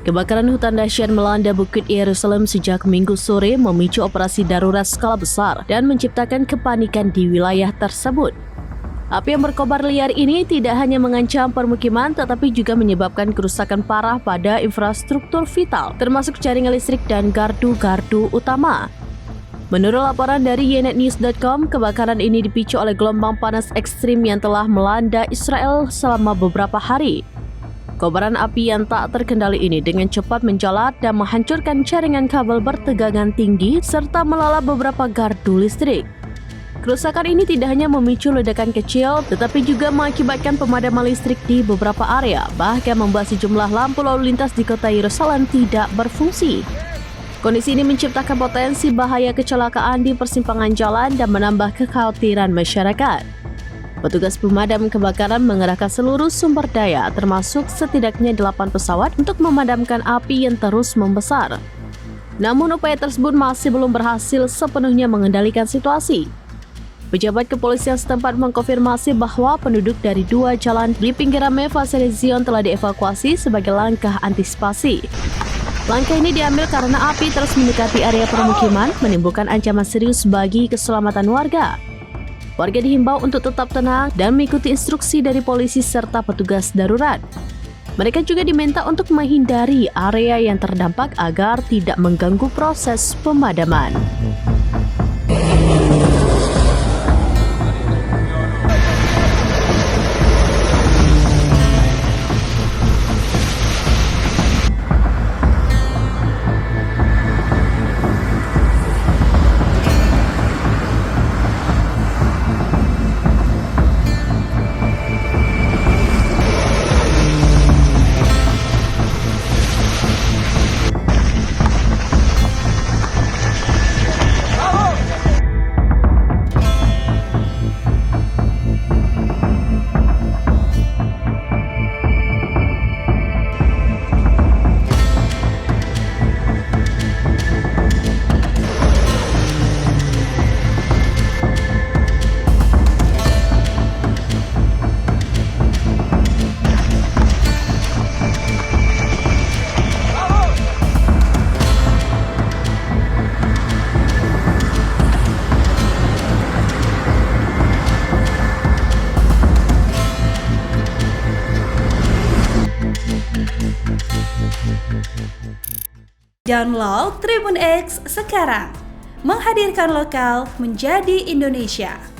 Kebakaran hutan dahsyat melanda Bukit Yerusalem sejak Minggu sore memicu operasi darurat skala besar dan menciptakan kepanikan di wilayah tersebut. Api yang berkobar liar ini tidak hanya mengancam permukiman tetapi juga menyebabkan kerusakan parah pada infrastruktur vital, termasuk jaringan listrik dan gardu-gardu utama. Menurut laporan dari YNetNews.com, kebakaran ini dipicu oleh gelombang panas ekstrim yang telah melanda Israel selama beberapa hari. Kobaran api yang tak terkendali ini dengan cepat menjalar dan menghancurkan jaringan kabel bertegangan tinggi serta melalap beberapa gardu listrik. Kerusakan ini tidak hanya memicu ledakan kecil, tetapi juga mengakibatkan pemadaman listrik di beberapa area, bahkan membuat sejumlah lampu lalu lintas di kota Yerusalem tidak berfungsi. Kondisi ini menciptakan potensi bahaya kecelakaan di persimpangan jalan dan menambah kekhawatiran masyarakat. Petugas pemadam kebakaran mengerahkan seluruh sumber daya, termasuk setidaknya 8 pesawat untuk memadamkan api yang terus membesar. Namun upaya tersebut masih belum berhasil sepenuhnya mengendalikan situasi. Pejabat kepolisian setempat mengkonfirmasi bahwa penduduk dari 2 jalan di pinggiran Mevaseret Zion telah dievakuasi sebagai langkah antisipasi. Langkah ini diambil karena api terus mendekati area permukiman, menimbulkan ancaman serius bagi keselamatan warga. Warga dihimbau untuk tetap tenang dan mengikuti instruksi dari polisi serta petugas darurat. Mereka juga diminta untuk menghindari area yang terdampak agar tidak mengganggu proses pemadaman. Download Tribun X sekarang, menghadirkan lokal menjadi Indonesia.